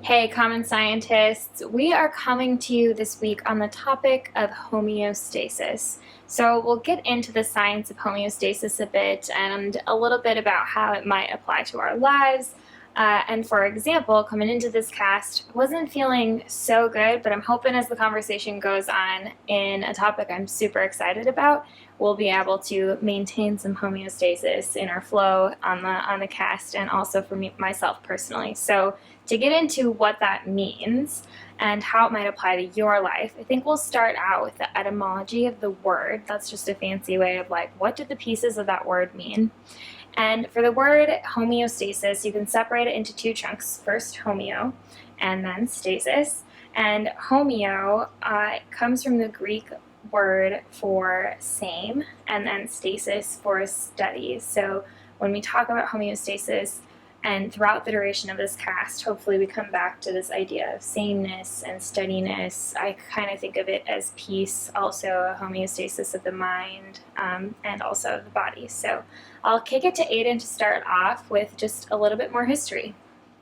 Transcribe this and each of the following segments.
Hey, common scientists, we are coming to you this week on the topic of homeostasis. So, we'll get into the science of homeostasis a bit and a little bit about how it might apply to our lives. And for example, coming into this cast, wasn't feeling so good, but I'm hoping as the conversation goes on in a topic I'm super excited about, we'll be able to maintain some homeostasis in our flow on the cast and also for myself personally. So, to get into what that means and how it might apply to your life, I think we'll start out with the etymology of the word. That's just a fancy way of like, what do the pieces of that word mean? And for the word homeostasis, you can separate it into two chunks. First, homeo, and then stasis. And homeo comes from the Greek word for same, and then stasis for steady. So when we talk about homeostasis, and throughout the duration of this cast, hopefully we come back to this idea of sameness and steadiness. I kind of think of it as peace, also a homeostasis of the mind, and also of the body. So I'll kick it to Aidan to start off with just a little bit more history.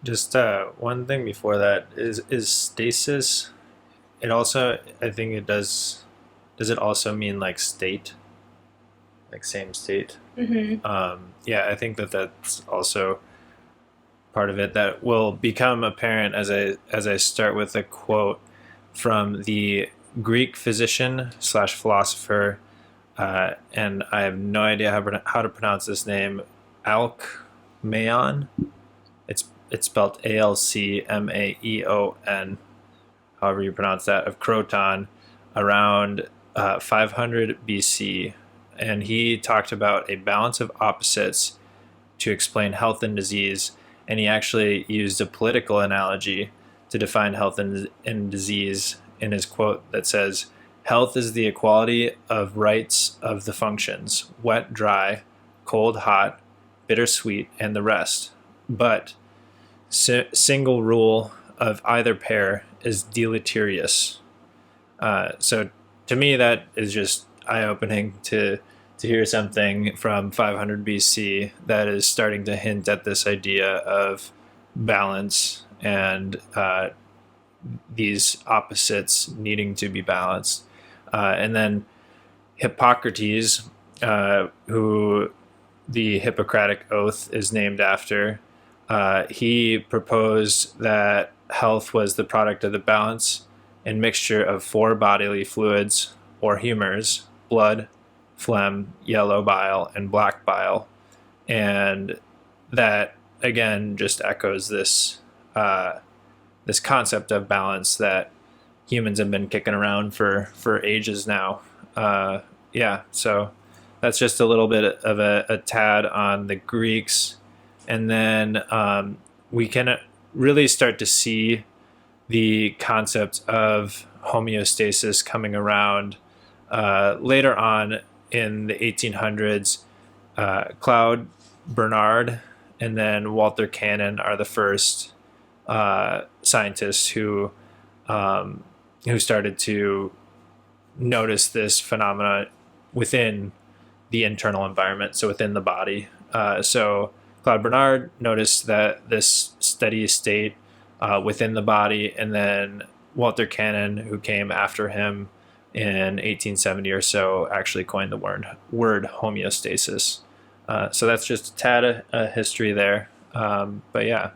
Just one thing before that is stasis. It also, I think it does. Does it also mean like state, like same state? Mm-hmm. Yeah, I think that's also part of it that will become apparent as I start with a quote from the Greek physician slash philosopher, and I have no idea how to pronounce this name, Alcmaeon. It's spelled Alcmaeon, however you pronounce that, of Croton, around 500 BC, and he talked about a balance of opposites to explain health and disease, and he actually used a political analogy to define health and disease in his quote that says, "Health is the equality of rights of the functions, wet, dry, cold, hot, bitter, sweet, and the rest. But single rule of either pair is deleterious." So to me, that is just eye-opening to hear something from 500 BC that is starting to hint at this idea of balance and these opposites needing to be balanced. And then Hippocrates, who the Hippocratic oath is named after, he proposed that health was the product of the balance and mixture of four bodily fluids or humors: blood, phlegm, yellow bile, and black bile. And that again just echoes this concept of balance that humans have been kicking around for ages now. Yeah, so that's just a little bit of a tad on the Greeks, and then we can really start to see the concept of homeostasis coming around later on in the 1800s. Claude Bernard and then Walter Cannon are the first scientists who started to notice this phenomena within the internal environment, so within the body. So Claude Bernard noticed that this steady state within the body, and then Walter Cannon, who came after him in 1870 or so, actually coined the word homeostasis. So that's just a tad of history there. But yeah,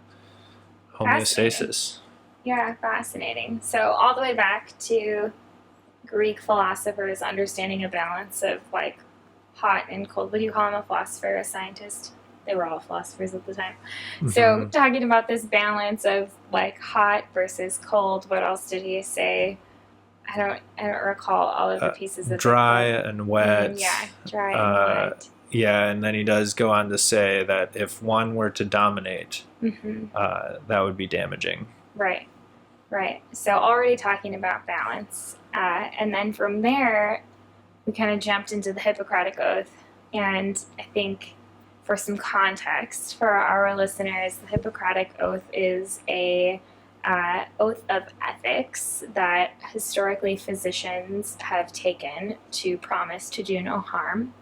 homeostasis. Yeah, fascinating. So all the way back to Greek philosophers understanding a balance of like hot and cold. What do you call him? A philosopher, a scientist? They were all philosophers at the time. Mm-hmm. So talking about this balance of like hot versus cold, what else did he say? I don't recall all of the pieces of dry and wet. Yeah, dry and wet. Yeah, and then he does go on to say that if one were to dominate, that would be damaging. Right. So already talking about balance. And then from there, we kind of jumped into the Hippocratic Oath. And I think for some context for our listeners, the Hippocratic Oath is a oath of ethics that historically physicians have taken to promise to do no harm.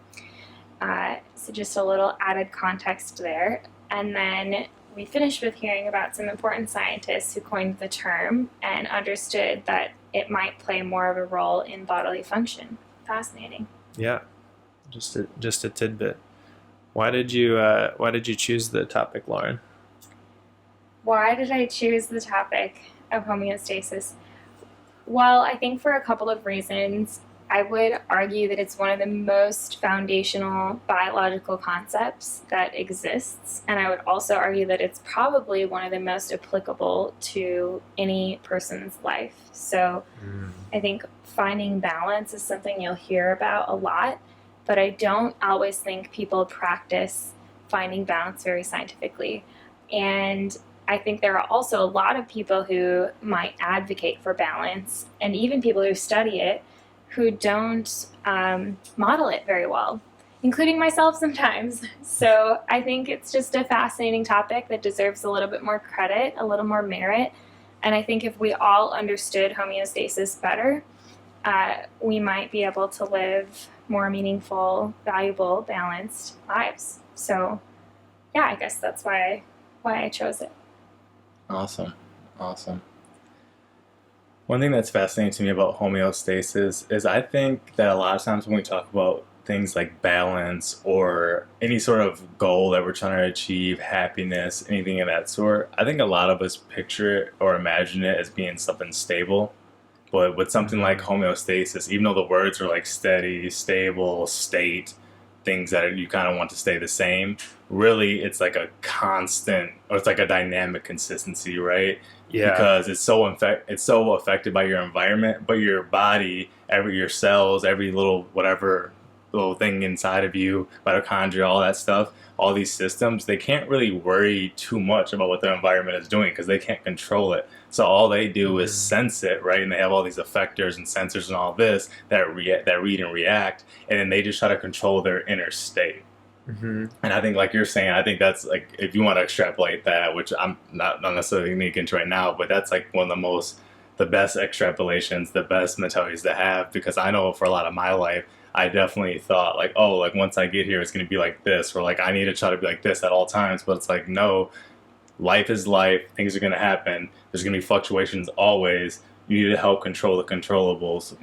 So just a little added context there. And then we finished with hearing about some important scientists who coined the term and understood that it might play more of a role in bodily function. Fascinating. Yeah, just a tidbit. Why did you choose the topic, Lauren? Why did I choose the topic of homeostasis? Well, I think for a couple of reasons. I would argue that it's one of the most foundational biological concepts that exists, and I would also argue that it's probably one of the most applicable to any person's life. So I think finding balance is something you'll hear about a lot, but I don't always think people practice finding balance very scientifically. And I think there are also a lot of people who might advocate for balance, and even people who study it, who don't model it very well, including myself sometimes. So I think it's just a fascinating topic that deserves a little bit more credit, a little more merit. And I think if we all understood homeostasis better, we might be able to live more meaningful, valuable, balanced lives. So yeah, I guess that's why I chose it. Awesome. One thing that's fascinating to me about homeostasis is I think that a lot of times when we talk about things like balance or any sort of goal that we're trying to achieve, happiness, anything of that sort, I think a lot of us picture it or imagine it as being something stable. But with something like homeostasis, even though the words are like steady, stable, state, things that you kind of want to stay the same, really it's like a constant, or it's like a dynamic consistency, right? Yeah. Because it's so affected by your environment, but your body, your cells, every little whatever little thing inside of you, mitochondria, all that stuff, all these systems, they can't really worry too much about what their environment is doing because they can't control it. So all they do is sense it, right? And they have all these effectors and sensors and all this that read and react, and then they just try to control their inner state. And I think, like you're saying, I think that's like, if you want to extrapolate that, which I'm not necessarily going to get into right now, but that's like one of the best extrapolations, the best mentalities to have, because I know for a lot of my life, I definitely thought like, oh, like once I get here, it's going to be like this, or like I need to try to be like this at all times. But it's like, no, life is life. Things are going to happen. There's going to be fluctuations always. You need to help control the controllables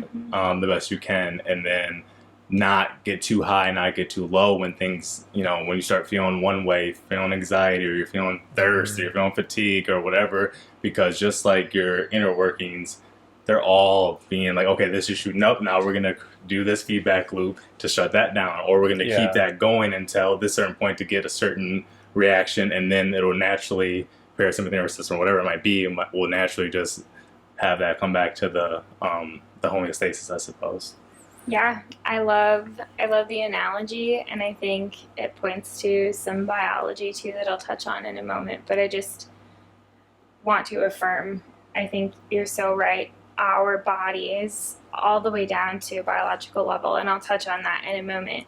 the best you can, and then not get too high, not get too low when things, when you start feeling one way, feeling anxiety, or you're feeling thirst, or you're feeling fatigue, or whatever, because just like your inner workings, they're all being like, okay, this is shooting up. Now we're going to do this feedback loop to shut that down, or we're going to keep that going until this certain point to get a certain reaction, and then it'll naturally, parasympathetic nervous system, whatever it might be, will naturally just have that come back to the homeostasis, I suppose. Yeah, I love the analogy, and I think it points to some biology too that I'll touch on in a moment, but I just want to affirm, I think you're so right. Our bodies, all the way down to a biological level, and I'll touch on that in a moment,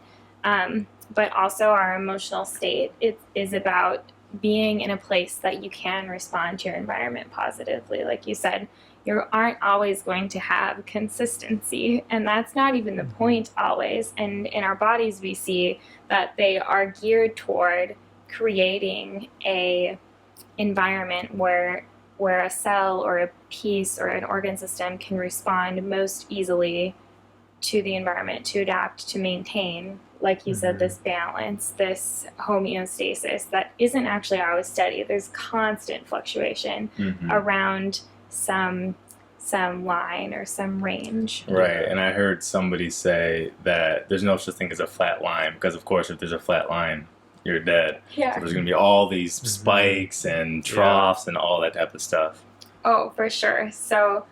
but also our emotional state, it is about being in a place that you can respond to your environment positively. Like you said, you aren't always going to have consistency, and that's not even the point always. And in our bodies, we see that they are geared toward creating a environment where a cell or a piece or an organ system can respond most easily to the environment, to adapt, to maintain, like you said, this balance, this homeostasis that isn't actually always steady. There's constant fluctuation around some line or some range. Right, and I heard somebody say that there's no such thing as a flat line, because of course if there's a flat line, you're dead. Yeah. So there's going to be all these spikes and troughs and all that type of stuff. Oh, for sure. So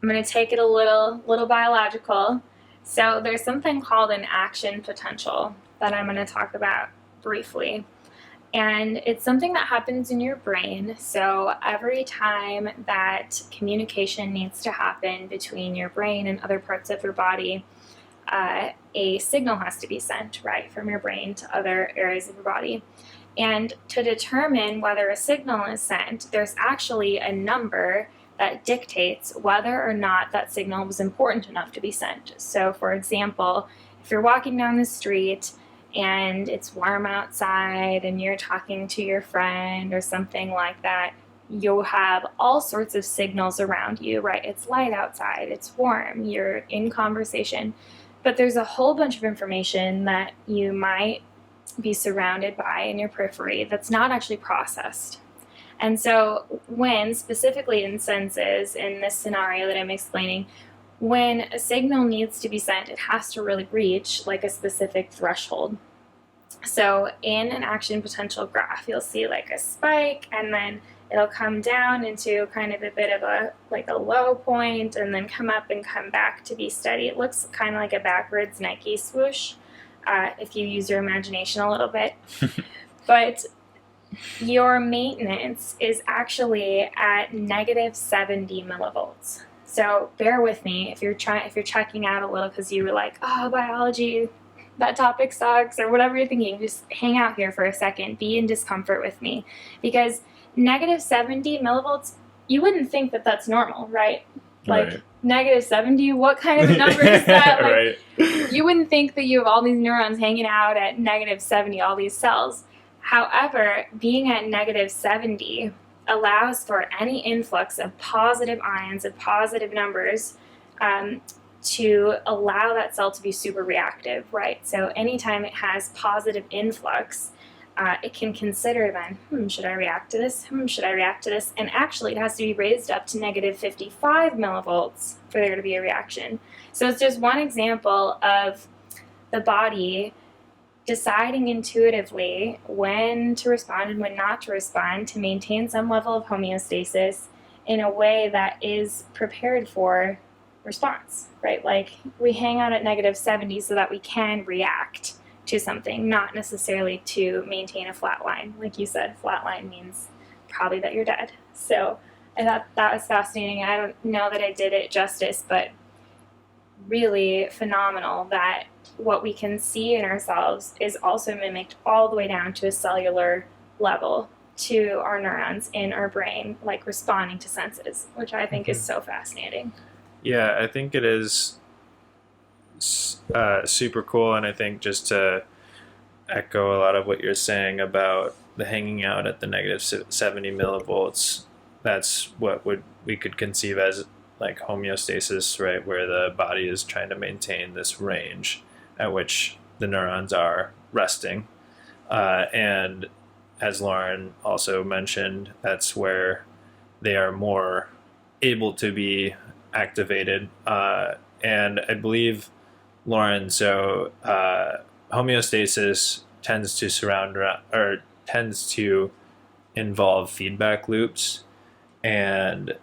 I'm going to take it a little biological. So there's something called an action potential that I'm going to talk about briefly. And it's something that happens in your brain. So every time that communication needs to happen between your brain and other parts of your body, a signal has to be sent, right, from your brain to other areas of your body. And to determine whether a signal is sent, there's actually a number that dictates whether or not that signal was important enough to be sent. So, for example, if you're walking down the street and it's warm outside and you're talking to your friend or something like that, you'll have all sorts of signals around you, right? It's light outside, it's warm, you're in conversation, but there's a whole bunch of information that you might be surrounded by in your periphery that's not actually processed. And so when, specifically in senses, in this scenario that I'm explaining, when a signal needs to be sent, it has to really reach like a specific threshold. So in an action potential graph, you'll see like a spike, and then it'll come down into kind of a bit of a low point, and then come up and come back to be steady. It looks kind of like a backwards Nike swoosh, if you use your imagination a little bit. But your maintenance is actually at negative 70 millivolts. So bear with me if you're checking out a little because you were like, oh, biology, that topic sucks, or whatever you're thinking. Just hang out here for a second. Be in discomfort with me, because negative 70 millivolts, you wouldn't think that that's normal, right? Like right. Negative 70, what kind of a number is that? Like, Right. You wouldn't think that you have all these neurons hanging out at negative 70, all these cells. However, being at negative 70 allows for any influx of positive ions, of positive numbers, to allow that cell to be super reactive, right? So anytime it has positive influx, it can consider then, should I react to this? Should I react to this? And actually, it has to be raised up to negative 55 millivolts for there to be a reaction. So it's just one example of the body deciding intuitively when to respond and when not to respond to maintain some level of homeostasis in a way that is prepared for response, right? Like, we hang out at negative 70 so that we can react to something, not necessarily to maintain a flat line. Like you said, flat line means probably that you're dead. So I thought that was fascinating. I don't know that I did it justice, but really phenomenal that what we can see in ourselves is also mimicked all the way down to a cellular level to our neurons in our brain, like responding to senses, which I think is so fascinating. Yeah, I think it is super cool, and I think just to echo a lot of what you're saying about the hanging out at the negative 70 millivolts, that's what we could conceive as like homeostasis, right, where the body is trying to maintain this range at which the neurons are resting. And as Lauren also mentioned, that's where they are more able to be activated. And I believe, Lauren, so homeostasis tends to involve feedback loops, and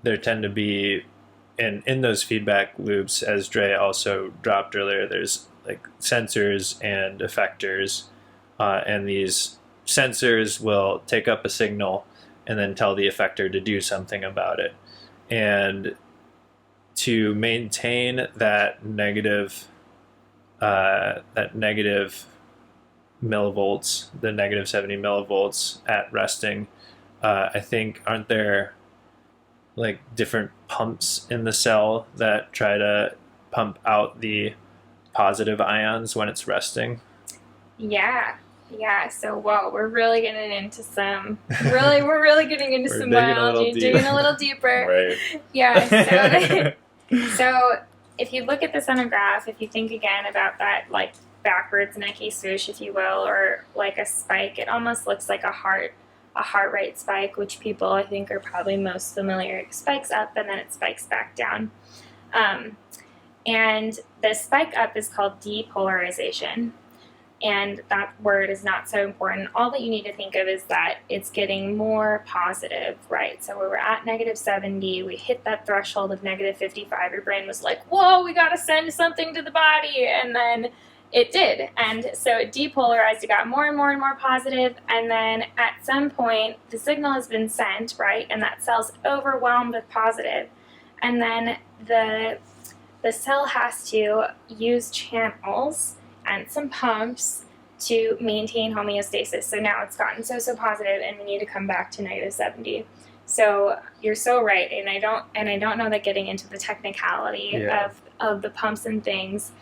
there tend to be, and in those feedback loops, as Dre also dropped earlier, there's like sensors and effectors, and these sensors will take up a signal and then tell the effector to do something about it. And to maintain that negative millivolts, the negative 70 millivolts at resting, I think, aren't there like different pumps in the cell that try to pump out the positive ions when it's resting? Yeah. So, whoa, we're really getting into we're really getting into some biology, digging a little deeper. Right. Yeah. So if you look at this on a graph, if you think again about that, like backwards Nike swoosh, if you will, or like a spike, it almost looks like a heart rate spike, which people I think are probably most familiar. It spikes up and then it spikes back down. And the spike up is called depolarization. And that word is not so important. All that you need to think of is that it's getting more positive, right? So we were at negative 70, we hit that threshold of negative 55, your brain was like, whoa, we gotta send something to the body, and then it did. And so it depolarized, it got more and more and more positive, and then at some point, the signal has been sent, right? And that cell's overwhelmed with positive. And then the cell has to use channels and some pumps to maintain homeostasis. So now it's gotten so positive, and we need to come back to negative 70. So you're so right, and I don't know that getting into the technicality of the pumps and things,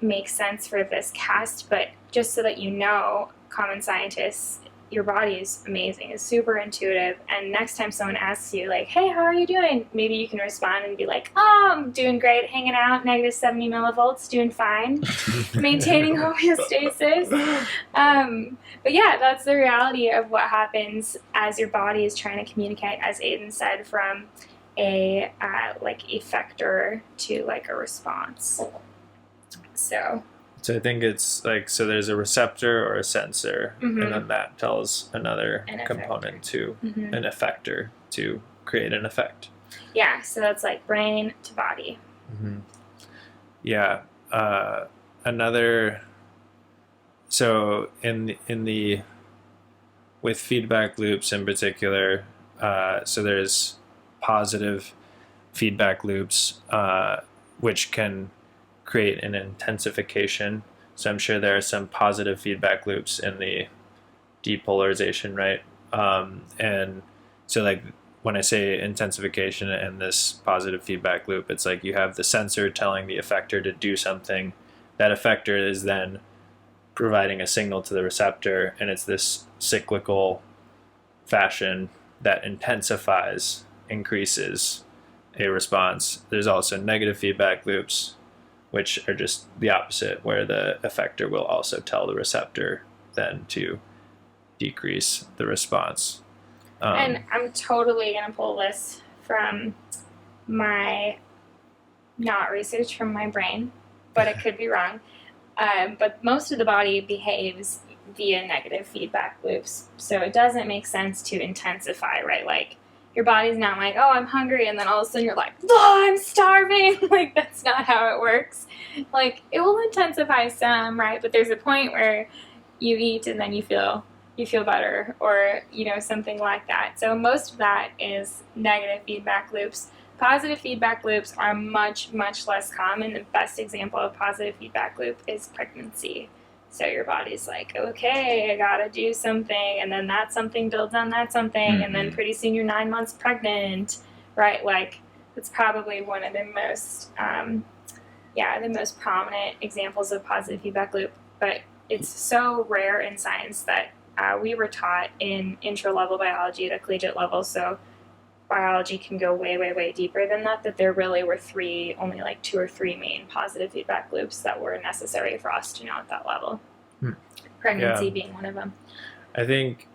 makes sense for this cast, but just so that you know, common scientists, your body is amazing. It's super intuitive. And next time someone asks you, like, hey, how are you doing? Maybe you can respond and be like, oh, I'm doing great, hanging out, negative 70 millivolts, doing fine, maintaining homeostasis. But yeah, that's the reality of what happens as your body is trying to communicate, as Aidan said, from a like effector to like a response. So I think it's like, so there's a receptor or a sensor, and then that tells another component to an effector to create an effect. Yeah, so that's like brain to body. Yeah. So in the with feedback loops in particular, so there's positive feedback loops, which can create an intensification. So I'm sure there are some positive feedback loops in the depolarization, right? And so like when I say intensification and this positive feedback loop, it's like you have the sensor telling the effector to do something. That effector is then providing a signal to the receptor, and it's this cyclical fashion that intensifies, increases a response. There's also negative feedback loops, which are just the opposite, where the effector will also tell the receptor then to decrease the response. And I'm totally going to pull this from my, not research from my brain, but it could be wrong. But most of the body behaves via negative feedback loops. So it doesn't make sense to intensify, right? Like, your body's not like, oh, I'm hungry, and then all of a sudden you're like, oh, I'm starving. Like, that's not how it works. Like, it will intensify some, right? But there's a point where you eat and then you feel better, or, you know, something like that. So most of that is negative feedback loops. Positive feedback loops are much, much less common. The best example of positive feedback loop is pregnancy. So your body's like, okay, I gotta do something, and then that something builds on that something, and then pretty soon you're 9 months pregnant, right? Like, it's probably one of the most, the most prominent examples of positive feedback loop. But it's so rare in science that we were taught in intro-level biology at a collegiate level, so biology can go way, way, way deeper than that, that there really were only like 2 or 3 main positive feedback loops that were necessary for us to know at that level. Pregnancy being one of them. I think,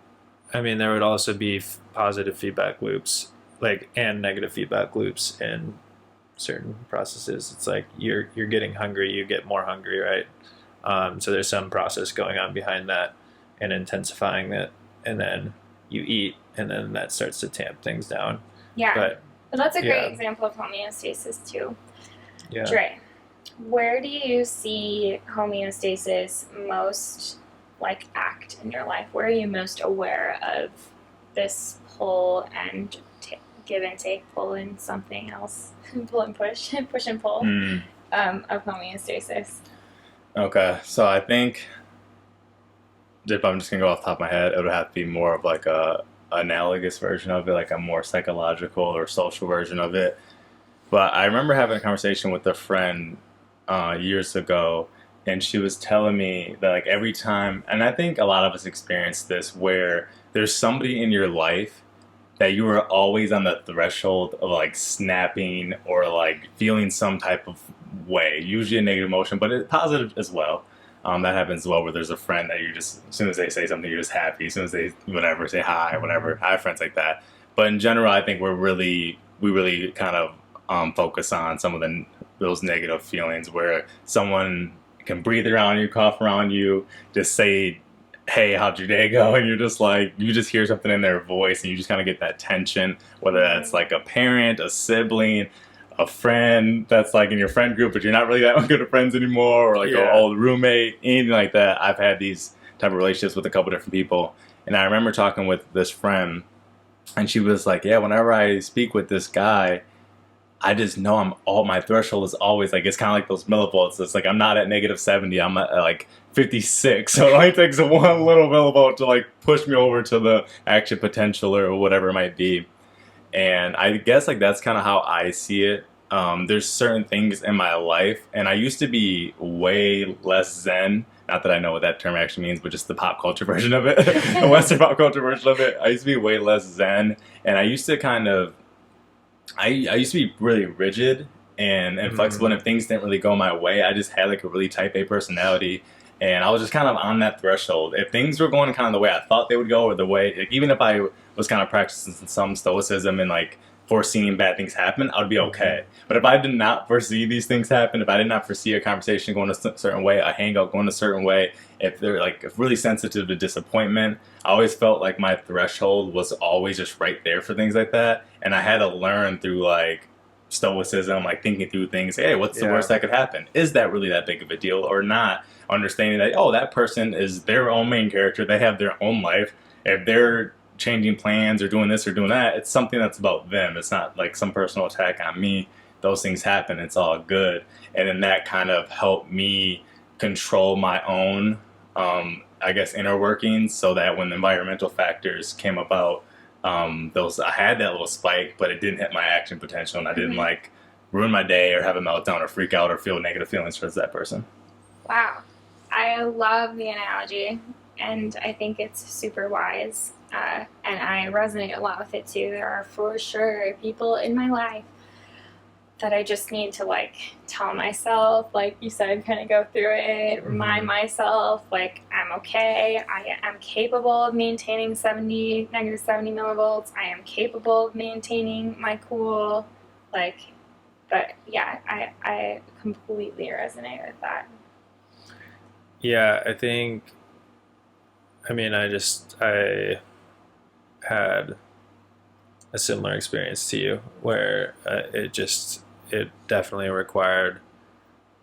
I mean, there would also be positive feedback loops, like, and negative feedback loops in certain processes. It's like you're getting hungry, you get more hungry, right? So there's some process going on behind that and intensifying that, and then you eat, and then that starts to tamp things down. Yeah, but that's a great example of homeostasis too. Yeah. Dre, where do you see homeostasis most like act in your life? Where are you most aware of this pull and give and take, pull and something else, pull and push, push and pull of homeostasis? Okay, so I think if I'm just gonna go off the top of my head, it would have to be more of like a analogous version of it, like a more psychological or social version of it. But I remember having a conversation with a friend years ago, and she was telling me that like every time, and I think a lot of us experience this, where there's somebody in your life that you are always on the threshold of like snapping or like feeling some type of way, usually a negative emotion, but it's positive as well. That happens as well, where there's a friend that you just, as soon as they say something, you're just happy. As soon as they, whatever, say hi, whatever. I have friends like that. But in general, I think we really kind of focus on some of those negative feelings, where someone can breathe around you, cough around you, just say, hey, how'd your day go? And you're just like, you just hear something in their voice, and you just kind of get that tension, whether that's like a parent, a sibling, a friend that's like in your friend group, but you're not really that good of friends anymore, or like an old roommate, anything like that. I've had these type of relationships with a couple different people. And I remember talking with this friend, and she was like, yeah, whenever I speak with this guy, I just know my threshold is always like, it's kind of like those millivolts. It's like, I'm not at negative 70, I'm at like 56. So it only takes one little millivolt to like push me over to the action potential or whatever it might be. And I guess like that's kind of how I see it. there's certain things in my life, and I used to be way less zen. Not that I know what that term actually means, but just the pop culture version of it, the Western pop culture version of it. I used to be way less zen, and I used to I used to be really rigid and flexible, and if things didn't really go my way, I just had like a really type A personality, and I was just kind of on that threshold. If things were going kind of the way I thought they would go, or the way, like, even if I was kind of practicing some stoicism and like foreseeing bad things happen, I would be okay. But if I did not foresee these things happen, if I did not foresee a conversation going a certain way, a hangout going a certain way, if they're like really sensitive to disappointment, I always felt like my threshold was always just right there for things like that. And I had to learn through like stoicism, like thinking through things. Hey, what's the worst that could happen? Is that really that big of a deal or not? Understanding that, oh, that person is their own main character. They have their own life. If they're changing plans or doing this or doing that, it's something that's about them. It's not like some personal attack on me. Those things happen. It's all good. And then that kind of helped me control my own, I guess, inner workings, so that when the environmental factors came about, I had that little spike, but it didn't hit my action potential, and I didn't like ruin my day or have a meltdown or freak out or feel negative feelings towards that person. Wow. I love the analogy, and I think it's super wise. And I resonate a lot with it too. There are for sure people in my life that I just need to like tell myself, like you said, kind of go through it, remind myself, like, I'm okay. I am capable of maintaining negative 70 millivolts. I am capable of maintaining my cool. Like, but yeah, I completely resonate with that. Yeah, I had a similar experience to you where it definitely required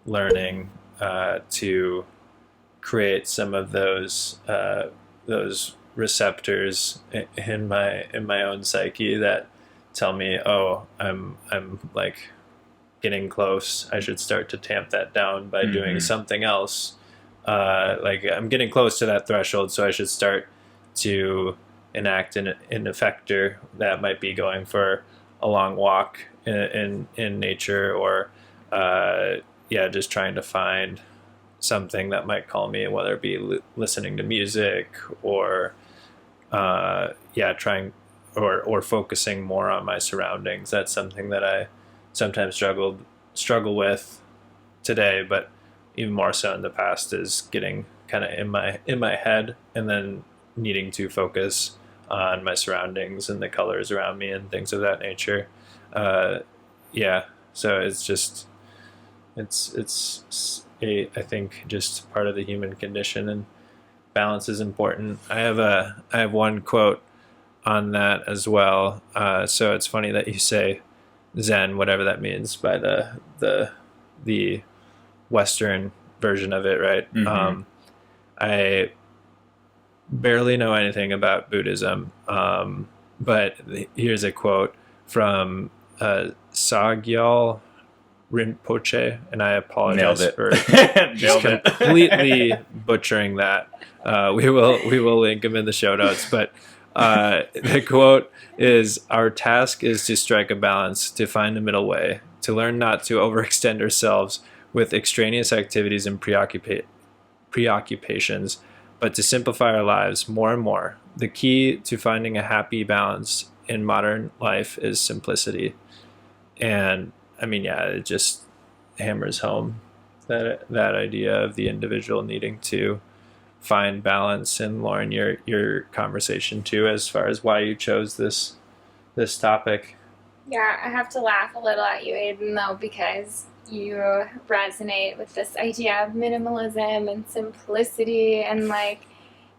learning to create some of those receptors in my own psyche that tell me, oh, I'm like getting close. I should start to tamp that down by doing something else. Like I'm getting close to that threshold, so I should start to enact an effector that might be going for a long walk in nature, or just trying to find something that might calm me, whether it be listening to music or trying or focusing more on my surroundings. That's something that I sometimes struggle with today, but even more so in the past, is getting kind of in my head and then needing to focus on my surroundings and the colors around me and things of that nature. So I think just part of the human condition, and balance is important. I have one quote on that as well. So it's funny that you say Zen, whatever that means by the Western version of it, right? I barely know anything about Buddhism, but here's a quote from Sagyal Rinpoche, and I apologize for just completely butchering that. We will link him in the show notes, but the quote is, "Our task is to strike a balance, to find a middle way, to learn not to overextend ourselves with extraneous activities and preoccupations, but to simplify our lives more and more. The key to finding a happy balance in modern life is simplicity." And I mean, it just hammers home that idea of the individual needing to find balance. And Lauren, your conversation too, as far as why you chose this topic. Yeah, I have to laugh a little at you, Aidan, though, because you resonate with this idea of minimalism and simplicity, and like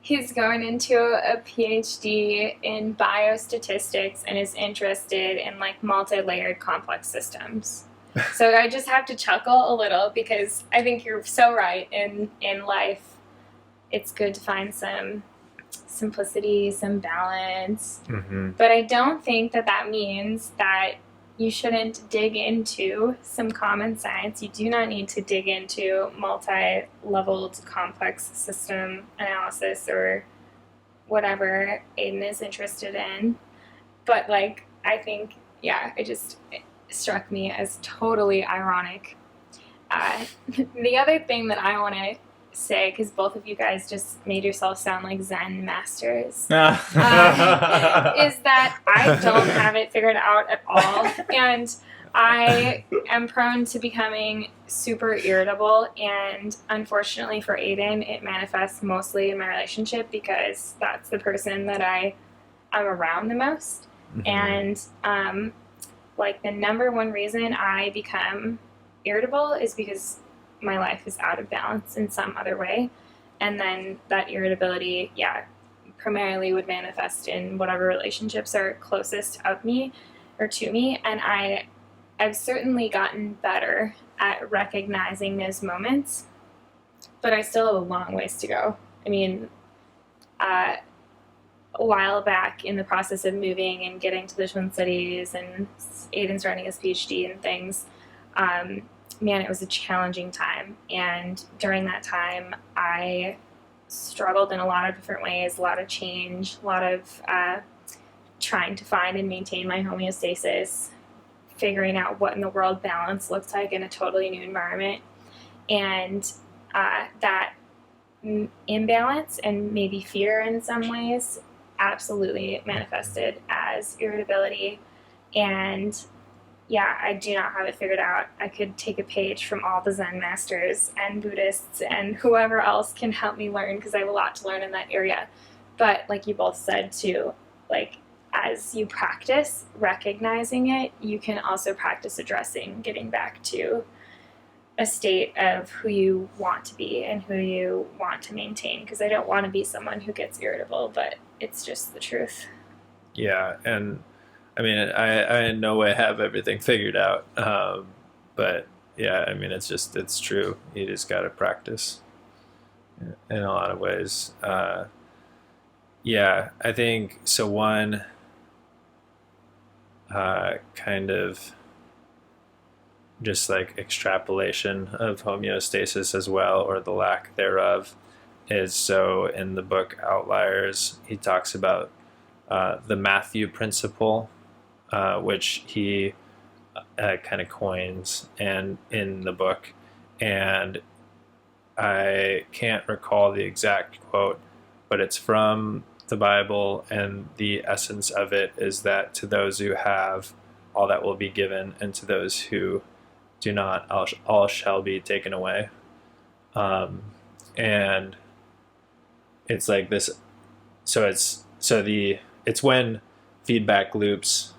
he's going into a PhD in biostatistics and is interested in like multi-layered complex systems. So I just have to chuckle a little, because I think you're so right. In life, it's good to find some simplicity, some balance. But I don't think that means that you shouldn't dig into some common science. You do not need to dig into multi-leveled complex system analysis or whatever Aidan is interested in. But like, I think, struck me as totally ironic. Uh, the other thing that I want to say, because both of you guys just made yourself sound like Zen masters, is that I don't have it figured out at all. And I am prone to becoming super irritable. And unfortunately for Aidan, it manifests mostly in my relationship because that's the person that I am around the most. And like the number one reason I become irritable is because my life is out of balance in some other way. And then that irritability, primarily would manifest in whatever relationships are closest of me or to me. And I've certainly gotten better at recognizing those moments, but I still have a long ways to go. I mean, a while back in the process of moving and getting to the Twin Cities, and Aidan's running his PhD and things, man, it was a challenging time. And during that time, I struggled in a lot of different ways, a lot of change, a lot of trying to find and maintain my homeostasis, figuring out what in the world balance looks like in a totally new environment. And that imbalance and maybe fear in some ways absolutely manifested as irritability. And I do not have it figured out. I could take a page from all the Zen masters and Buddhists and whoever else can help me learn, because I have a lot to learn in that area. But like you both said too, like as you practice recognizing it, you can also practice addressing, getting back to a state of who you want to be and who you want to maintain. Because I don't want to be someone who gets irritable, but it's just the truth. Yeah, and I mean, I in no way have everything figured out, but yeah, I mean, it's true. You just got to practice in a lot of ways. Yeah, I think so. One kind of just like extrapolation of homeostasis as well, or the lack thereof, is so in the book Outliers, he talks about the Matthew principle, which he kind of coins and in the book. And I can't recall the exact quote, but it's from the Bible, and the essence of it is that to those who have, all that will be given, and to those who do not, all shall be taken away. And it's like this. So it's when feedback loops.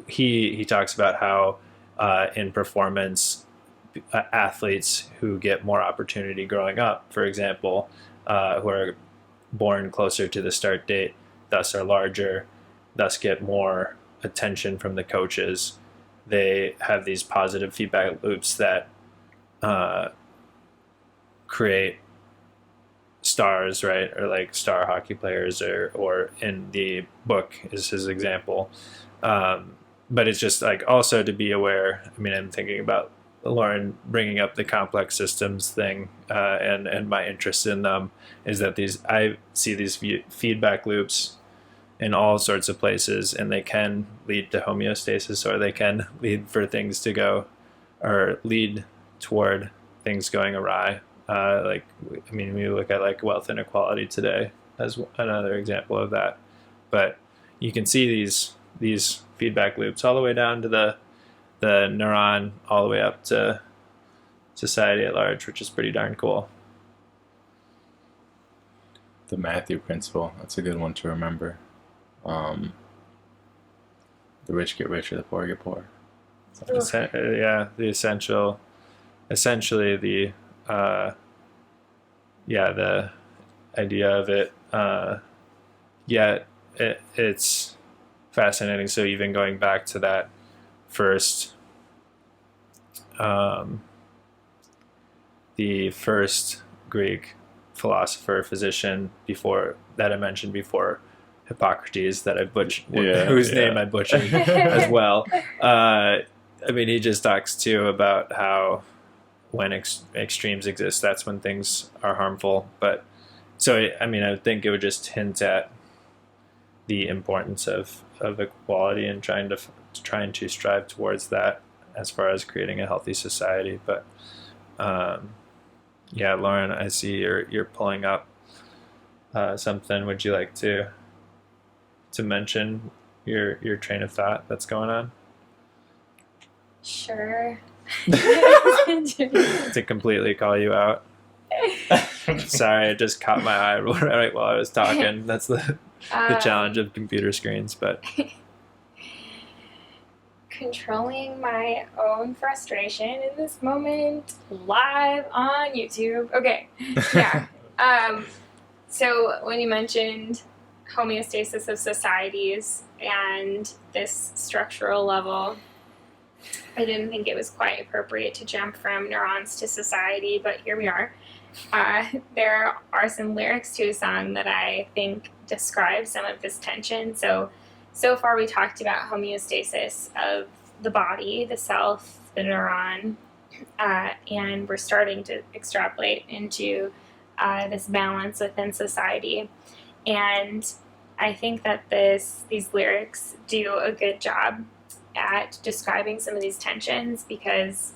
He talks about how in performance, athletes who get more opportunity growing up, for example, who are born closer to the start date, thus are larger, thus get more attention from the coaches. They have these positive feedback loops that create stars, right? Or like star hockey players, or in the book is his example. But it's just like also to be aware. I mean, I'm thinking about Lauren bringing up the complex systems thing, and my interest in them is that I see these feedback loops in all sorts of places, and they can lead to homeostasis, or they can lead for things to go, or lead toward things going awry. Like, I mean, we look at like wealth inequality today as another example of that. But you can see these feedback loops all the way down to the neuron, all the way up to society at large, which is pretty darn cool. The Matthew principle, that's a good one to remember. The rich get richer, the poor get poor. The essentially the the idea of it. It's fascinating. So even going back to that first, the first Greek philosopher, physician before that I mentioned before, Hippocrates, that I whose name I butchered as well. I mean, he just talks too about how when extremes exist, that's when things are harmful. But so, I mean, I would think it would just hint at the importance of equality and trying to strive towards that as far as creating a healthy society. But yeah, Lauren, I see you're pulling up something. Would you like to mention your train of thought that's going on? Sure. To completely call you out. Sorry, it just caught my eye right while I was talking. That's the challenge of computer screens, but controlling my own frustration in this moment live on YouTube. Okay. Yeah. So when you mentioned homeostasis of societies and this structural level, I didn't think it was quite appropriate to jump from neurons to society, but here we are. There are some lyrics to a song that I think describe some of this tension. So far we talked about homeostasis of the body, the self, the neuron, and we're starting to extrapolate into this balance within society. And I think that these lyrics do a good job at describing some of these tensions, because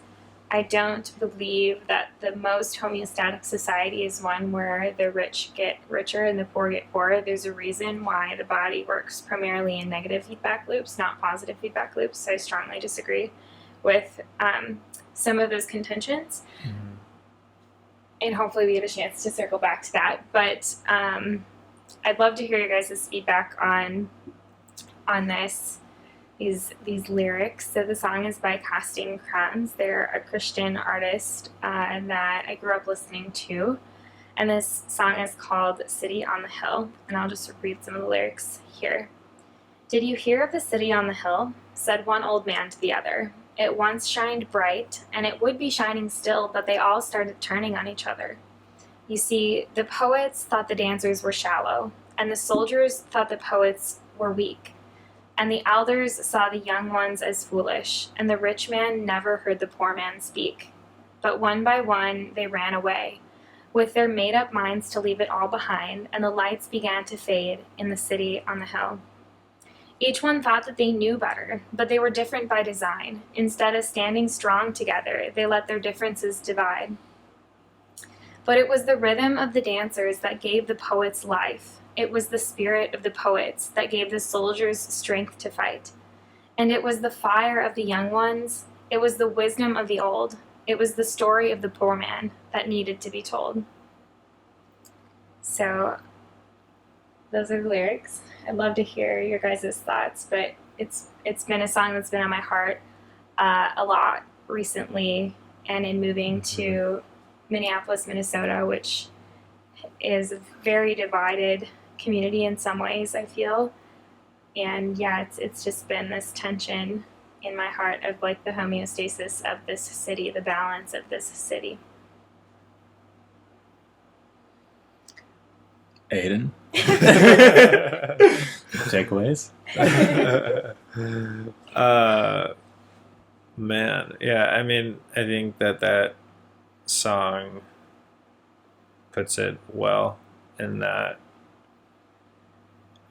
I don't believe that the most homeostatic society is one where the rich get richer and the poor get poorer. There's a reason why the body works primarily in negative feedback loops, not positive feedback loops. So I strongly disagree with some of those contentions. Mm-hmm. And hopefully we get a chance to circle back to that. But I'd love to hear your guys' feedback on these lyrics. So the song is by Casting Crowns. They're a Christian artist that I grew up listening to. And this song is called City on the Hill. And I'll just read some of the lyrics here. Did you hear of the city on the hill? Said one old man to the other. It once shined bright, and it would be shining still, but they all started turning on each other. You see, the poets thought the dancers were shallow, and the soldiers thought the poets were weak. And the elders saw the young ones as foolish, and the rich man never heard the poor man speak. But one by one they ran away, with their made-up minds to leave it all behind, and the lights began to fade in the city on the hill. Each one thought that they knew better, but they were different by design. Instead of standing strong together, they let their differences divide. But it was the rhythm of the dancers that gave the poets life. It was the spirit of the poets that gave the soldiers strength to fight. And it was the fire of the young ones. It was the wisdom of the old. It was the story of the poor man that needed to be told. So, those are the lyrics. I'd love to hear your guys' thoughts, but it's been a song that's been on my heart a lot recently, and in moving to Minneapolis, Minnesota, which is a very divided community in some ways, I feel. And yeah, it's just been this tension in my heart of like the homeostasis of this city, the balance of this city. Aidan? Takeaways? Man, yeah, I mean, I think that song puts it well, in that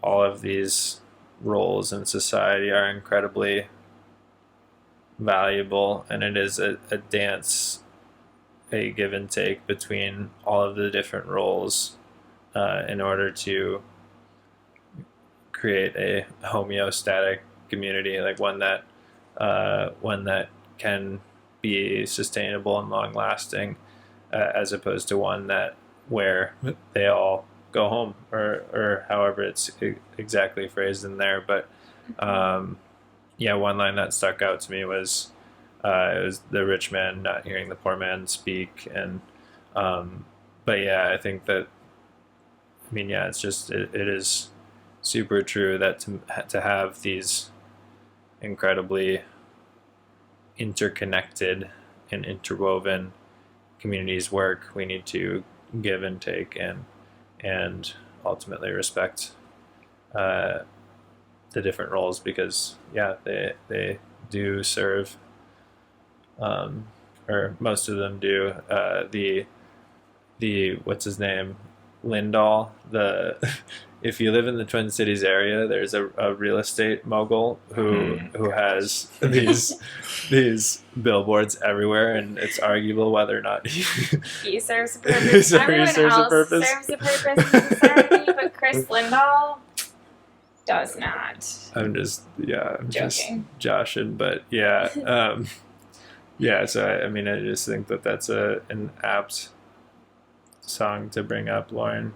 all of these roles in society are incredibly valuable, and it is a dance, a give and take between all of the different roles in order to create a homeostatic community, like one that can be sustainable and long lasting, as opposed to one where they all go home, or however it's exactly phrased in there. But yeah, one line that stuck out to me was it was the rich man not hearing the poor man speak. And but yeah, I think that, I mean, yeah, it's just it is super true that to have these incredibly interconnected and interwoven communities work, we need to give and take, and ultimately respect the different roles, because yeah, they do serve, or most of them do. The what's his name, Lindahl, if you live in the Twin Cities area, there's a real estate mogul who has these billboards everywhere, and it's arguable whether or not he serves a purpose. Everyone else serves a purpose in society, but Chris Lindahl does not. I'm just joking. Just joshing, but yeah, So I mean, I just think that's an apt song to bring up, Lauren.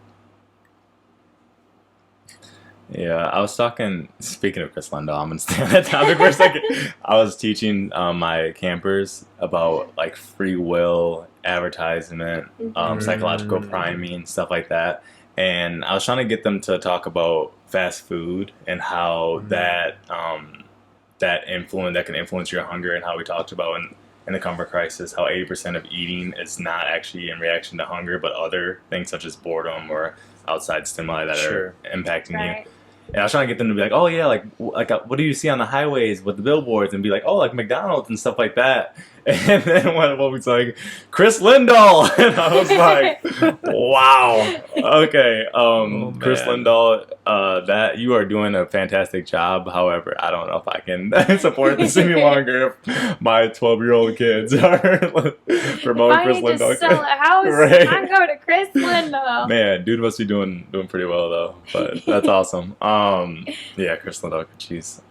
Yeah, I was talking, speaking of Chris Lindahl, I'm going to stay on that topic for a second. I was teaching my campers about like free will, advertisement, psychological priming, stuff like that. And I was trying to get them to talk about fast food and how that can influence your hunger, and how we talked about in the comfort crisis, how 80% of eating is not actually in reaction to hunger, but other things such as boredom or outside stimuli that are impacting you. And I was trying to get them to be like, oh yeah, like what do you see on the highways with the billboards, and be like, oh, like McDonald's and stuff like that. And then one of them was like, Chris Lindahl, and I was like, wow, okay, Chris Lindahl, that you are doing a fantastic job. However, I don't know if I can support this any longer if my 12-year-old kids are promoting Chris Lindahl. If I need to sell a house, right. I go to Chris Lindahl. Man, dude must be doing pretty well though. But that's awesome. Yeah, Chris Lindahl, jeez.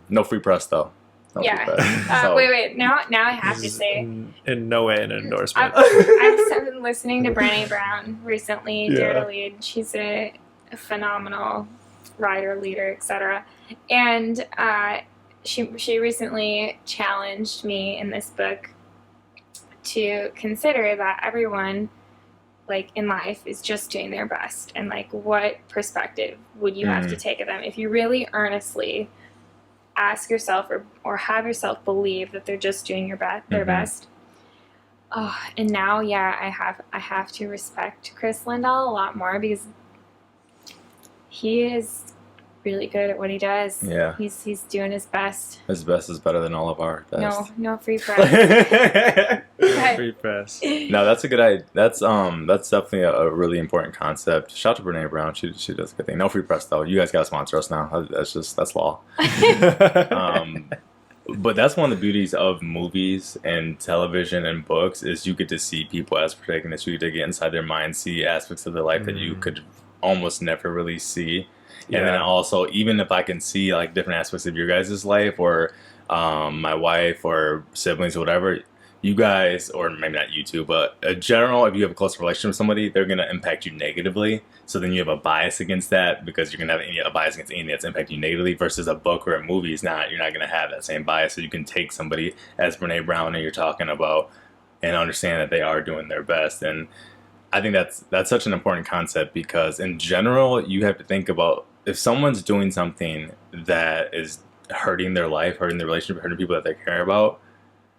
No free press though. Wait. Now I have to say, in no way an endorsement. I've been listening to Brené Brown recently. Dare to Lead. She's a phenomenal writer, leader, etc. And she recently challenged me in this book to consider that everyone, like in life, is just doing their best, and like what perspective would you have to take of them if you really earnestly ask yourself or have yourself believe that they're just doing their best. Oh, and now, I have to respect Chris Lindahl a lot more, because he is really good at what he does. Yeah, he's doing his best. His best is better than all of our best. No free press. Free press. No, that's a good idea. That's definitely a really important concept. Shout out to Brené Brown. She does a good thing. No free press though. You guys gotta sponsor us now. That's law. But that's one of the beauties of movies and television and books, is you get to see people as protagonists. You get to get inside their mind, see aspects of their life that you could almost never really see. And then also, even if I can see like different aspects of your guys' life, or my wife or siblings or whatever, you guys, or maybe not you two, but in general, if you have a close relationship with somebody, they're going to impact you negatively. So then you have a bias against that, because you're going to have a bias against anything that's impacting you negatively, versus a book or a movie is not. You're not going to have that same bias. So you can take somebody, as Brené Brown and you're talking about, and understand that they are doing their best. And I think that's such an important concept, because in general, you have to think about, if someone's doing something that is hurting their life, hurting their relationship, hurting people that they care about,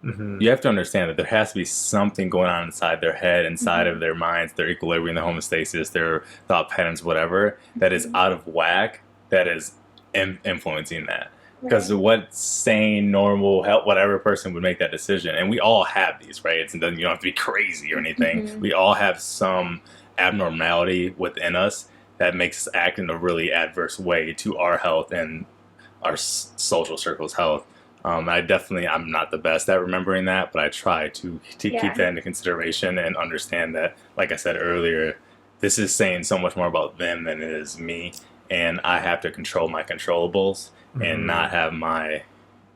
you have to understand that there has to be something going on inside their head, inside of their minds, their equilibrium, their homeostasis, their thought patterns, whatever, that is out of whack, that is influencing that. Because what sane, normal, whatever person would make that decision? And we all have these, right? You don't have to be crazy or anything. We all have some abnormality within us that makes us act in a really adverse way to our health and our social circle's health. I'm not the best at remembering that, but I try to keep that into consideration and understand that, like I said earlier, this is saying so much more about them than it is me, and I have to control my controllables and not have my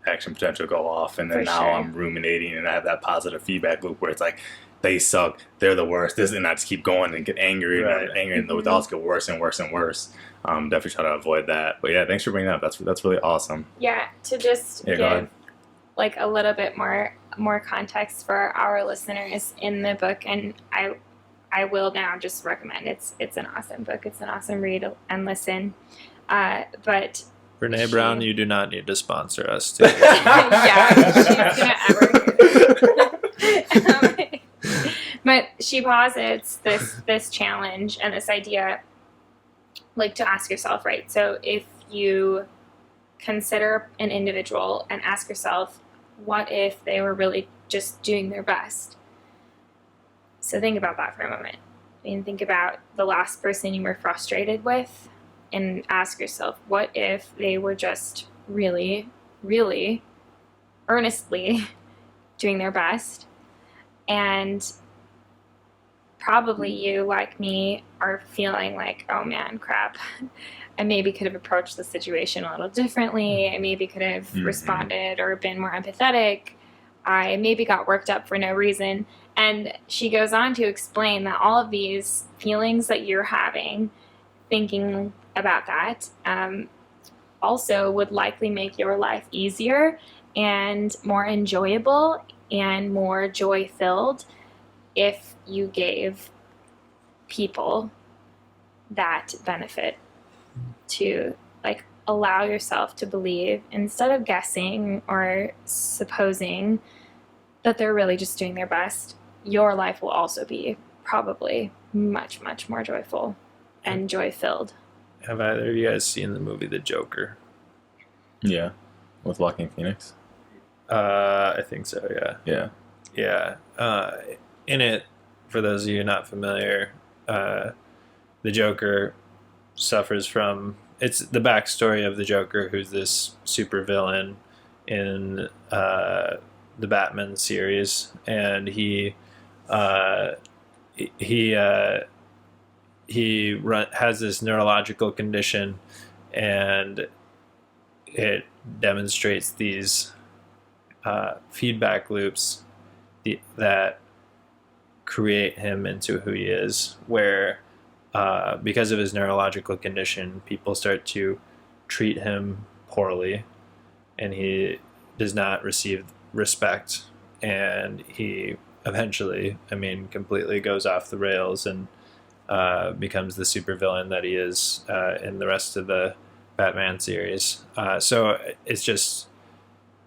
action potential go off, and then I'm ruminating, and I have that positive feedback loop where it's like, they suck, they're the worst, and I just keep going and get angry, and the thoughts get worse and worse and worse. Definitely try to avoid that. But yeah, thanks for bringing that up. That's really awesome. Yeah, to just give like a little bit more context for our listeners in the book, and I will now just recommend it's an awesome book. It's an awesome read and listen. But Brené Brown, you do not need to sponsor us. She's gonna ever. But she posits this challenge and this idea, like, to ask yourself, right? So if you consider an individual and ask yourself, what if they were really just doing their best? So think about that for a moment. I mean, think about the last person you were frustrated with and ask yourself, what if they were just really, really earnestly doing their best? And probably you, like me, are feeling like, oh man, crap. I maybe could have approached the situation a little differently. I maybe could have responded or been more empathetic. I maybe got worked up for no reason. And she goes on to explain that all of these feelings that you're having, thinking about that, also would likely make your life easier and more enjoyable and more joy filled if you gave people that benefit to like allow yourself to believe instead of guessing or supposing that they're really just doing their best. Your life will also be probably much, much more joyful and joy filled. Have either of you guys seen the movie The Joker? Yeah, with Joaquin Phoenix. I think so. Yeah. Yeah. Yeah. In it, for those of you not familiar, the Joker suffers from, it's the backstory of the Joker, who's this super villain in the Batman series, and he has this neurological condition, and it demonstrates these feedback loops that create him into who he is, where because of his neurological condition, people start to treat him poorly, and he does not receive respect, and he eventually, completely goes off the rails and becomes the supervillain that he is in the rest of the Batman series. So it's just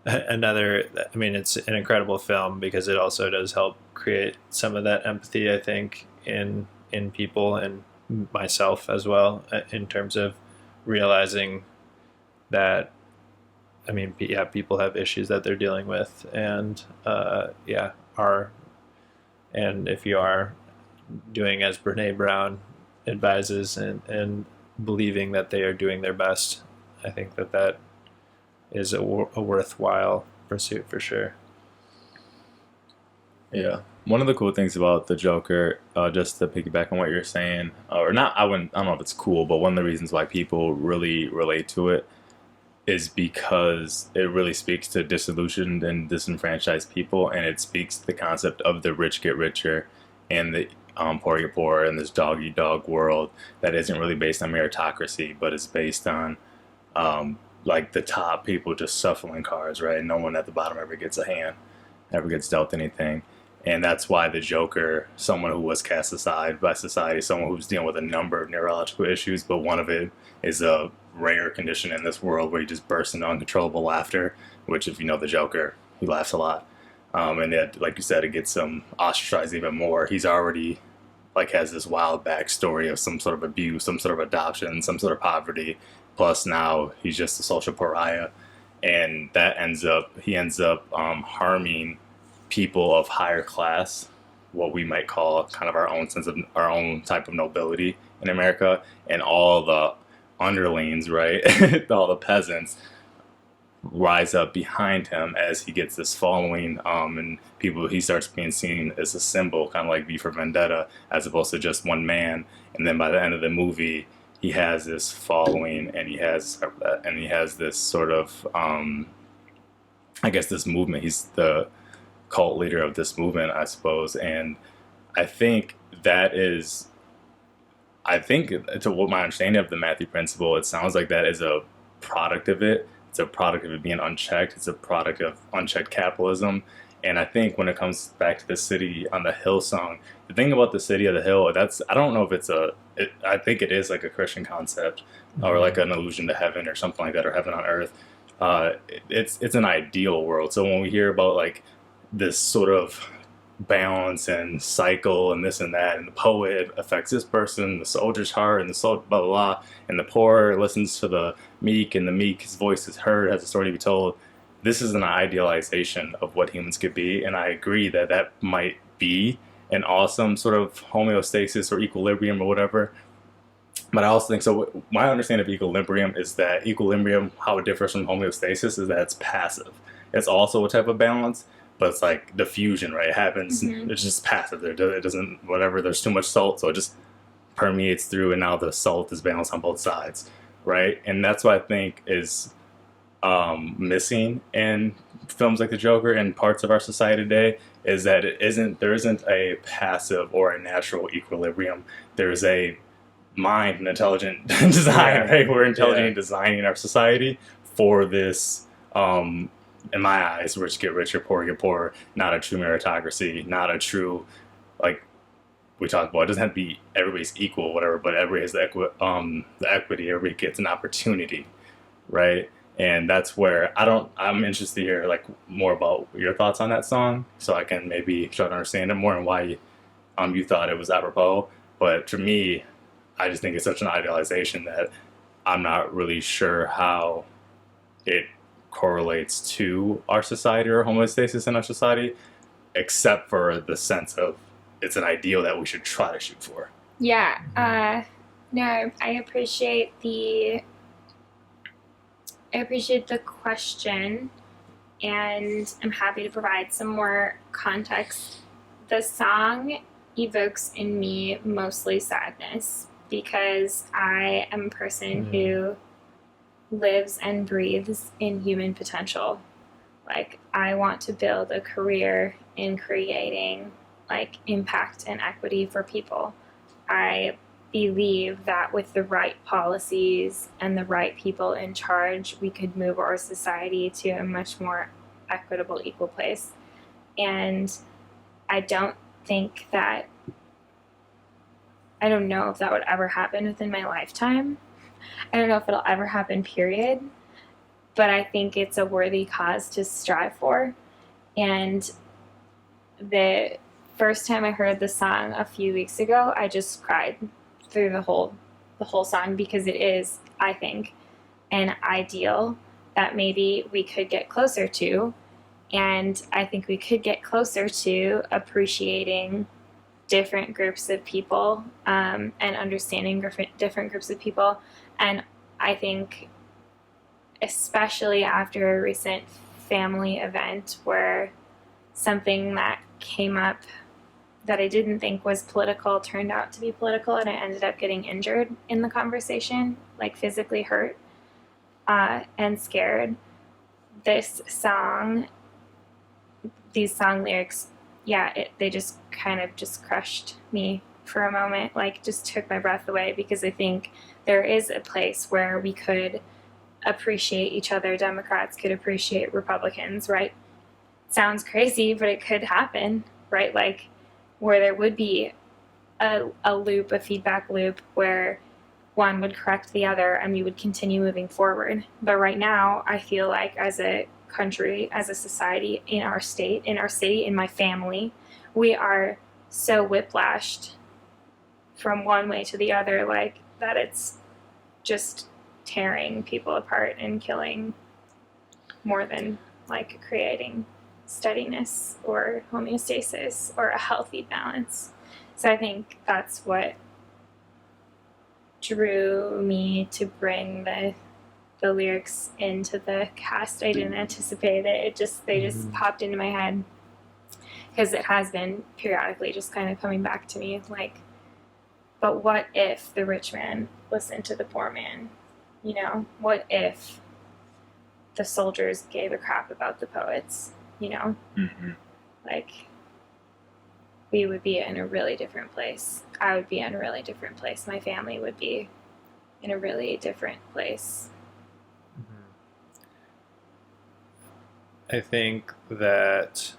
it's an incredible film because it also does help create some of that empathy, I think, in people and myself as well, in terms of realizing that, people have issues that they're dealing with, and and if you are doing as Brene Brown advises and believing that they are doing their best, I think that is a worthwhile pursuit for sure. Yeah. One of the cool things about the Joker, just to piggyback on what you're saying, or not, I don't know if it's cool, but one of the reasons why people really relate to it is because it really speaks to disillusioned and disenfranchised people, and it speaks to the concept of the rich get richer and the poor get poorer in this dog eat dog world that isn't really based on meritocracy, but is based on like the top people just shuffling cards, right? No one at the bottom ever gets a hand, ever gets dealt anything. And that's why the Joker, someone who was cast aside by society, someone who's dealing with a number of neurological issues, but one of it is a rare condition in this world where he just bursts into uncontrollable laughter, which if you know the Joker, he laughs a lot. And that, like you said, it gets him ostracized even more. He's already has this wild backstory of some sort of abuse, some sort of adoption, some sort of poverty. Plus now he's just a social pariah. And that ends up harming people of higher class, what we might call kind of our own sense of our own type of nobility in America, and all the underlings, right? All the peasants rise up behind him as he gets this following, and he starts being seen as a symbol, kind of like V for Vendetta, as opposed to just one man. And then by the end of the movie, he has this following, and he has this sort of this movement. He's the cult leader of this movement, I suppose. And I think to what my understanding of the Matthew Principle, it sounds like that is a product of it. It's a product of it being unchecked. It's a product of unchecked capitalism. And I think when it comes back to the City on the Hill song, the thing about the City of the Hill, I don't know if I think it is like a Christian concept, or like an allusion to heaven or something like that, or heaven on earth. It's an ideal world. So when we hear about like this sort of balance and cycle and this and that, and the poet affects this person, the soldier's heart, and the soul, blah, blah, blah, and the poor listens to the meek, and the meek, his voice is heard, has a story to be told. This is an idealization of what humans could be, and I agree that might be an awesome sort of homeostasis or equilibrium or whatever. But I also think so. My understanding of equilibrium is that equilibrium, how it differs from homeostasis, is that it's passive. It's also a type of balance, but it's like diffusion, right? It happens. Mm-hmm. It's just passive. It doesn't whatever. There's too much salt, so it just permeates through, and now the salt is balanced on both sides, right? And that's what I think is missing in films like The Joker and parts of our society today, is that there isn't a passive or a natural equilibrium. There's a mind and intelligent design, right? We're intelligently designing our society for this, in my eyes, rich get richer, poor get poorer, not a true meritocracy, not a true, like we talked about, it doesn't have to be everybody's equal, whatever, but everybody has the equity, everybody gets an opportunity, right? And that's where I'm interested to hear like more about your thoughts on that song, so I can maybe try to understand it more and why you thought it was apropos. But to me, I just think it's such an idealization that I'm not really sure how it correlates to our society or homeostasis in our society, except for the sense of it's an ideal that we should try to shoot for. Yeah. No, I appreciate the question, and I'm happy to provide some more context. The song evokes in me mostly sadness, because I am a person who lives and breathes in human potential. Like, I want to build a career in creating like impact and equity for people. I believe that with the right policies and the right people in charge, we could move our society to a much more equitable, equal place. And I don't know if that would ever happen within my lifetime. I don't know if it'll ever happen, period. But I think it's a worthy cause to strive for. And the first time I heard the song a few weeks ago, I just cried through the whole song, because it is, I think, an ideal that maybe we could get closer to. And I think we could get closer to appreciating different groups of people, and understanding different groups of people. And I think, especially after a recent family event where something that came up that I didn't think was political turned out to be political, and I ended up getting injured in the conversation, like physically hurt and scared. These song lyrics, they just kind of just crushed me for a moment, like just took my breath away, because I think there is a place where we could appreciate each other. Democrats could appreciate Republicans, right? Sounds crazy, but it could happen, right? Like, where there would be a feedback loop where one would correct the other and we would continue moving forward. But right now, I feel like as a country, as a society, in our state, in our city, in my family, we are so whiplashed from one way to the other, like that it's just tearing people apart and killing more than like creating steadiness or homeostasis or a healthy balance. So I think that's what drew me to bring the lyrics into the cast. I didn't anticipate it. They just popped into my head, because it has been periodically just kind of coming back to me, like, but what if the rich man listened to the poor man? You know, what if the soldiers gave a crap about the poets? You know, like, we would be in a really different place. I would be in a really different place. My family would be in a really different place. I think that,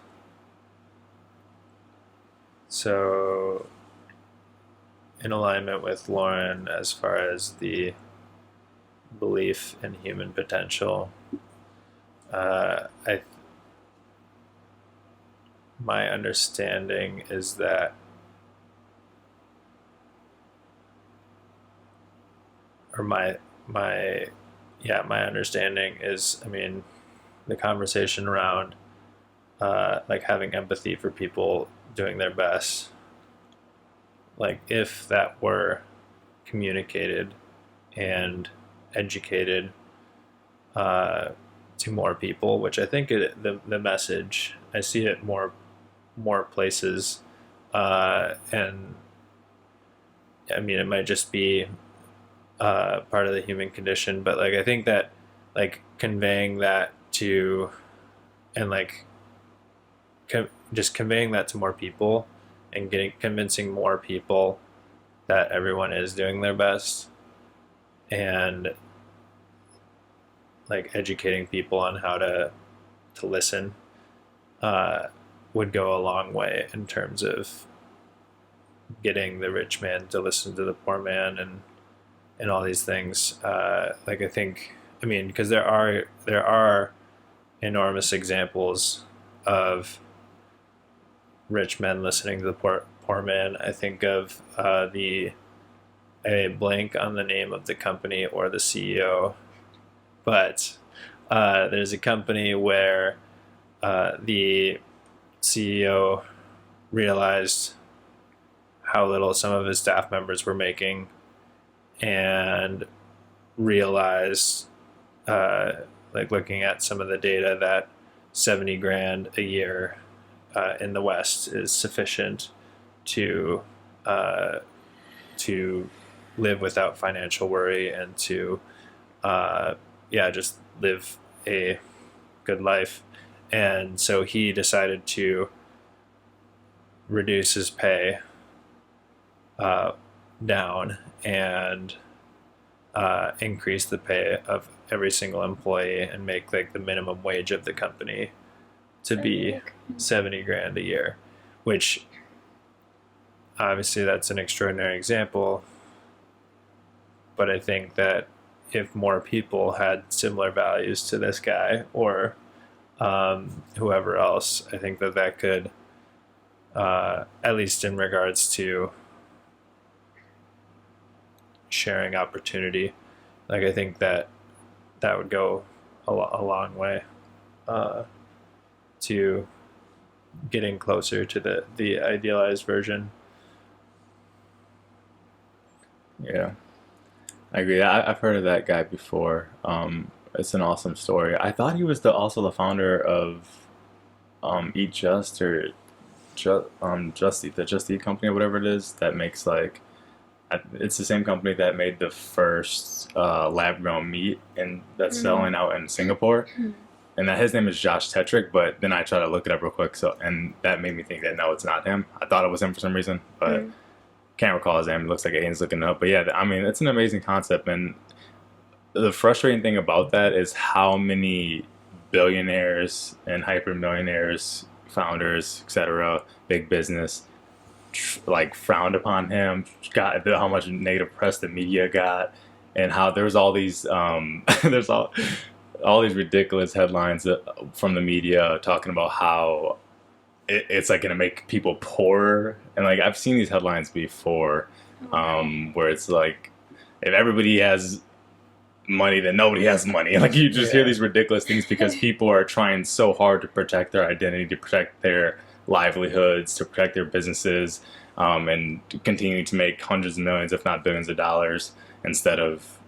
so in alignment with Lauren as far as the belief in human potential, my understanding is that my understanding is, I mean, the conversation around like having empathy for people doing their best like if that were communicated and educated to more people, which I think the message, I see it more places, and I mean it might just be part of the human condition, but like I think that like conveying that to and like just conveying that to more people and convincing more people that everyone is doing their best, and like educating people on how to listen would go a long way in terms of getting the rich man to listen to the poor man, and all these things. Like I think, I mean, because there are enormous examples of rich men listening to the poor man. I think of a blank on the name of the company or the CEO, but there's a company where the CEO realized how little some of his staff members were making, and realized, like looking at some of the data, that 70 grand a year in the West is sufficient to to live without financial worry and to just live a good life. And so he decided to reduce his pay down and increase the pay of every single employee and make like the minimum wage of the company to be 70 grand a year, which obviously that's an extraordinary example, but I think that if more people had similar values to this guy or whoever else, I think that could, at least in regards to sharing opportunity, like I think that would go a long way to getting closer to the idealized version. Yeah, I agree. I've heard of that guy before. It's an awesome story. I thought he was also the founder of Eat Just or Just Eat, the Just Eat company or whatever it is that makes like, it's the same company that made the first lab grown meat and that's selling out in Singapore. And that his name is Josh Tetrick, but then I tried to look it up real quick, and that made me think that no, it's not him. I thought it was him for some reason, but can't recall his name. It looks like Aidan's looking it up. But yeah, I mean, it's an amazing concept, and the frustrating thing about that is how many billionaires and hyper millionaires, founders, etc., big business, like frowned upon him, got how much negative press the media got, and how there's all these there's all these ridiculous headlines from the media talking about how it's like going to make people poorer. And like I've seen these headlines before, where it's like, if everybody has money, then nobody has money. Like you just hear these ridiculous things because people are trying so hard to protect their identity, to protect their livelihoods, to protect their businesses, and continue to make hundreds of millions, if not billions of dollars, instead of,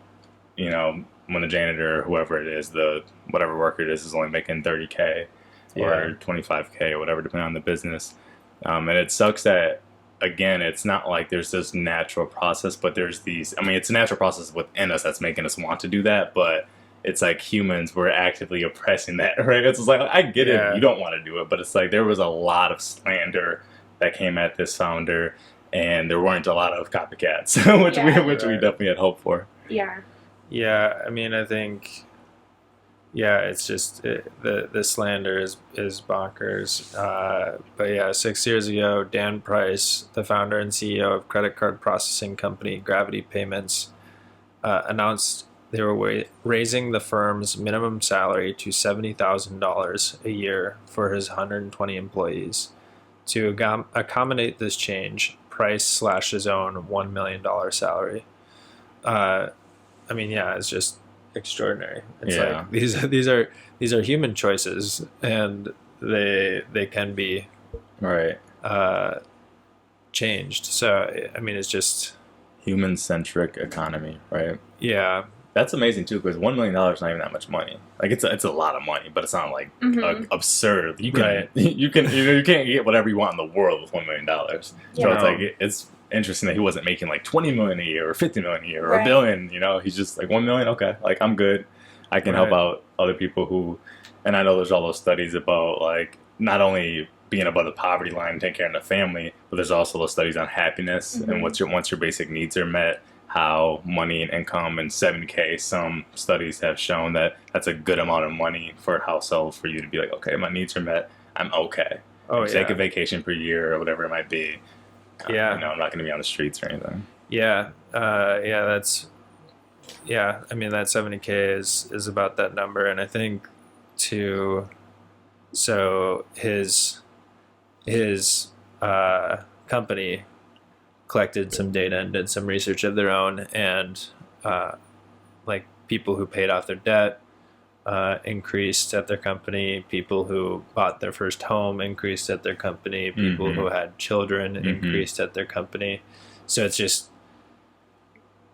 when the janitor or whoever it is, the whatever worker it is only making 30K or 25K or whatever, depending on the business. And it sucks that, again, it's not like there's this natural process, but there's these, I mean, it's a natural process within us that's making us want to do that, but it's like humans were actively oppressing that, right? It's just like, I get it, you don't want to do it, but it's like there was a lot of slander that came at this founder, and there weren't a lot of copycats, which we definitely had hope for. Yeah, I mean, I think, it's just the slander is bonkers. But yeah, 6 years ago, Dan Price, the founder and CEO of credit card processing company Gravity Payments, announced they were raising the firm's minimum salary to $70,000 a year for his 120 employees. To accommodate this change, Price slashed his own $1 million salary. I mean, it's just extraordinary. It's like these are human choices, and they can be right. changed. So I mean, it's just Human-centric economy, right? yeah, That's amazing too, because $1 million is not even that much money. Like it's a lot of money, but it's not like absurd. You can Right. you can't get whatever you want in the world with $1 million. So it's No. like it's interesting that he wasn't making like 20 million a year or 50 million a year or a Right. billion. He's just like 1 million. Okay, like I'm good. I can help Right. out other people who, and I know there's all those studies about like not only being above the poverty line and taking care of the family, but there's also those studies on happiness and once your basic needs are met, how money and income and 7K, some studies have shown that that's a good amount of money for a household for you to be like, okay, my needs are met, I'm okay. Oh Take a yeah. vacation per year or whatever it might be. Yeah. I'm not going to be on the streets or anything. Yeah. Yeah. I mean, that 70K is about that number, and I think to so his company collected some data and did some research of their own, and like people who paid off their debt increased at their company, people who bought their first home increased at their company, people who had children increased at their company. So it's just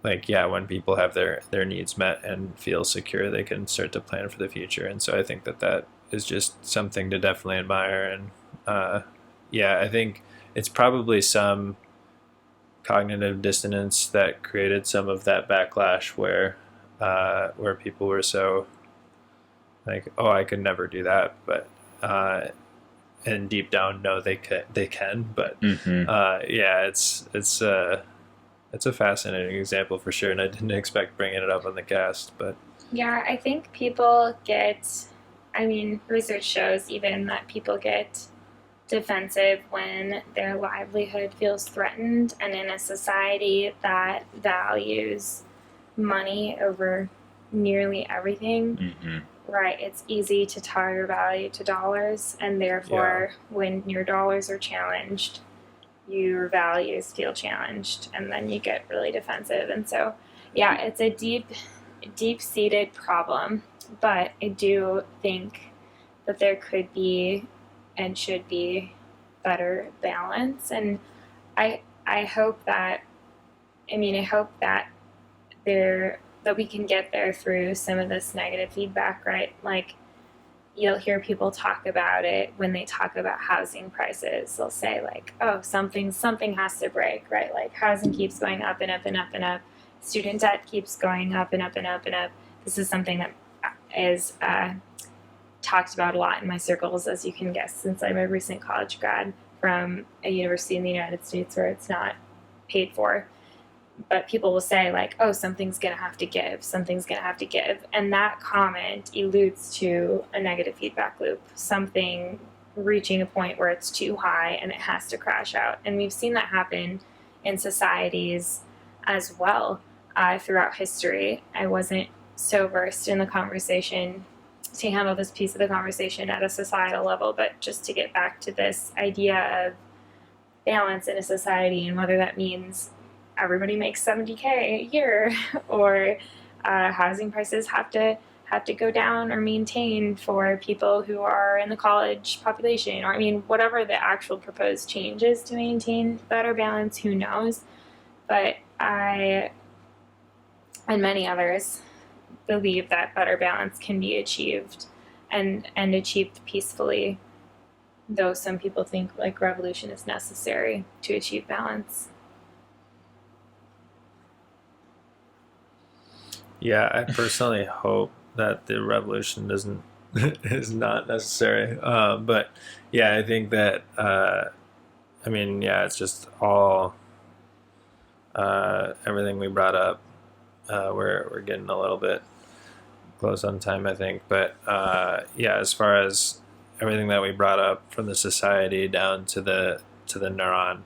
like, yeah, when people have their needs met and feel secure, they can start to plan for the future. And so I think that is just something to definitely admire. And yeah, I think it's probably some cognitive dissonance that created some of that backlash where people were so like, oh, I could never do that, but and deep down know they can, but yeah, it's a fascinating example for sure, and I didn't expect bringing it up on the cast, but Yeah, I think people get, I mean, research shows even that people get defensive when their livelihood feels threatened, and in a society that values money over nearly everything, right, it's easy to tie your value to dollars, and therefore when your dollars are challenged, your values feel challenged, and then you get really defensive. And so yeah, it's a deep-seated problem, but I do think that there could be and should be better balance. And I hope that, I hope that that we can get there through some of this negative feedback, right? Like, you'll hear people talk about it when they talk about housing prices. They'll say like, oh, something has to break, right? Like housing keeps going up and up and up and up. Student debt keeps going up and up and up and up. This is something that is talked about a lot in my circles, as you can guess, since I'm a recent college grad from a university in the United States where it's not paid for. But people will say like, oh, something's going to have to give. And that comment alludes to a negative feedback loop, something reaching a point where it's too high and it has to crash out. And we've seen that happen in societies as well throughout history. I wasn't so versed in the conversation to handle this piece of the conversation at a societal level, but just to get back to this idea of balance in a society and whether that means everybody makes 70K a year or housing prices have to go down or maintain for people who are in the college population, or whatever the actual proposed change is to maintain better balance, who knows. But I and many others believe that better balance can be achieved and achieved peacefully, though some people think like revolution is necessary to achieve balance. yeah, I personally hope that the revolution is not necessary. But yeah, I think that it's just all everything we brought up. We're getting a little bit close on time, I think. But yeah, as far as everything that we brought up, from the society down to the neuron,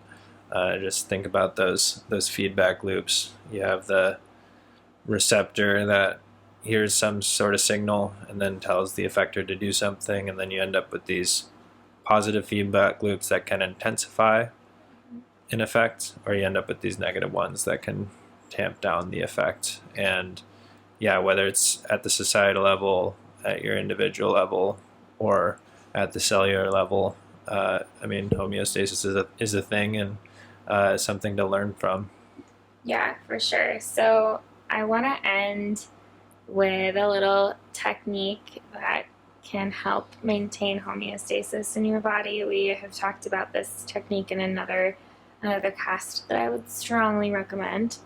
just think about those feedback loops. You have the receptor that hears some sort of signal and then tells the effector to do something, and then you end up with these positive feedback loops that can intensify an effect, or you end up with these negative ones that can tamp down the effect. And yeah, whether it's at the societal level, at your individual level, or at the cellular level, homeostasis is a thing, and something to learn from. Yeah, for sure. So I want to end with a little technique that can help maintain homeostasis in your body. We have talked about this technique in another cast that I would strongly recommend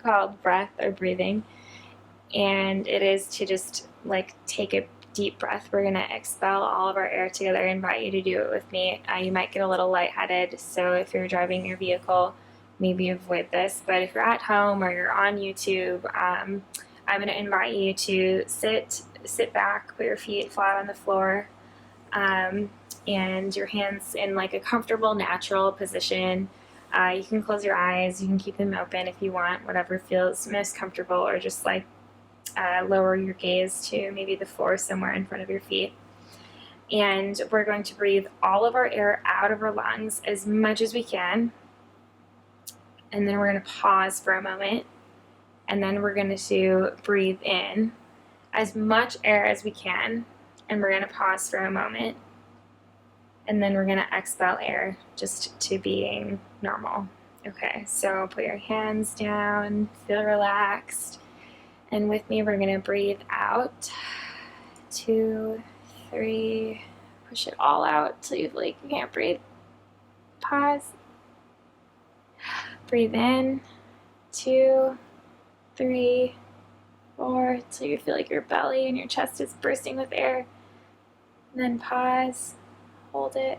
called breath or breathing. And it is to just like take a deep breath. We're going to expel all of our air together. I invite you to do it with me. You might get a little lightheaded, so if you're driving your vehicle, maybe avoid this. But if you're at home or you're on YouTube, I'm going to invite you to sit back, put your feet flat on the floor, and your hands in like a comfortable, natural position. You can close your eyes, you can keep them open if you want, whatever feels most comfortable, or just like lower your gaze to maybe the floor somewhere in front of your feet. And we're going to breathe all of our air out of our lungs as much as we can. And then we're going to pause for a moment. And then we're going to breathe in as much air as we can. And we're going to pause for a moment. And then we're going to expel air just to being normal. Okay, so put your hands down, feel relaxed. And with me, we're going to breathe out. 2, 3, push it all out till you feel like you can't breathe. Pause. Breathe in. 2, 3, 4, till you feel like your belly and your chest is bursting with air. And then pause, hold it,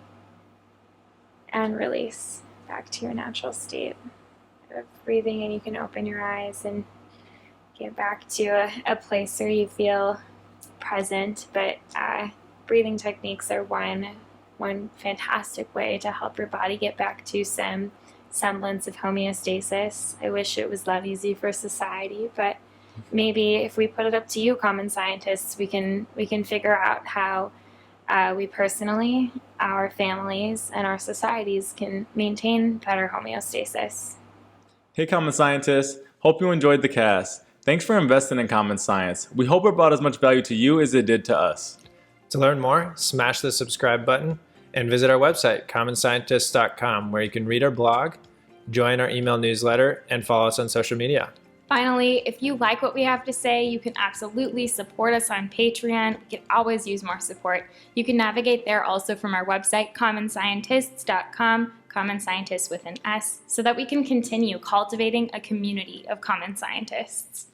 and release back to your natural state of breathing. And you can open your eyes and get back to a place where you feel present. But breathing techniques are one fantastic way to help your body get back to some semblance of homeostasis. I wish it was that easy for society, but maybe if we put it up to you, common scientists, we can figure out how we personally, our families, and our societies can maintain better homeostasis. Hey, common scientists. Hope you enjoyed the cast. Thanks for investing in common science. We hope it brought as much value to you as it did to us. To learn more, smash the subscribe button and visit our website, commonscientists.com, where you can read our blog, join our email newsletter, and follow us on social media. Finally, if you like what we have to say, you can absolutely support us on Patreon. We could always use more support. You can navigate there also from our website, commonscientists.com, common scientists with an S, so that we can continue cultivating a community of common scientists.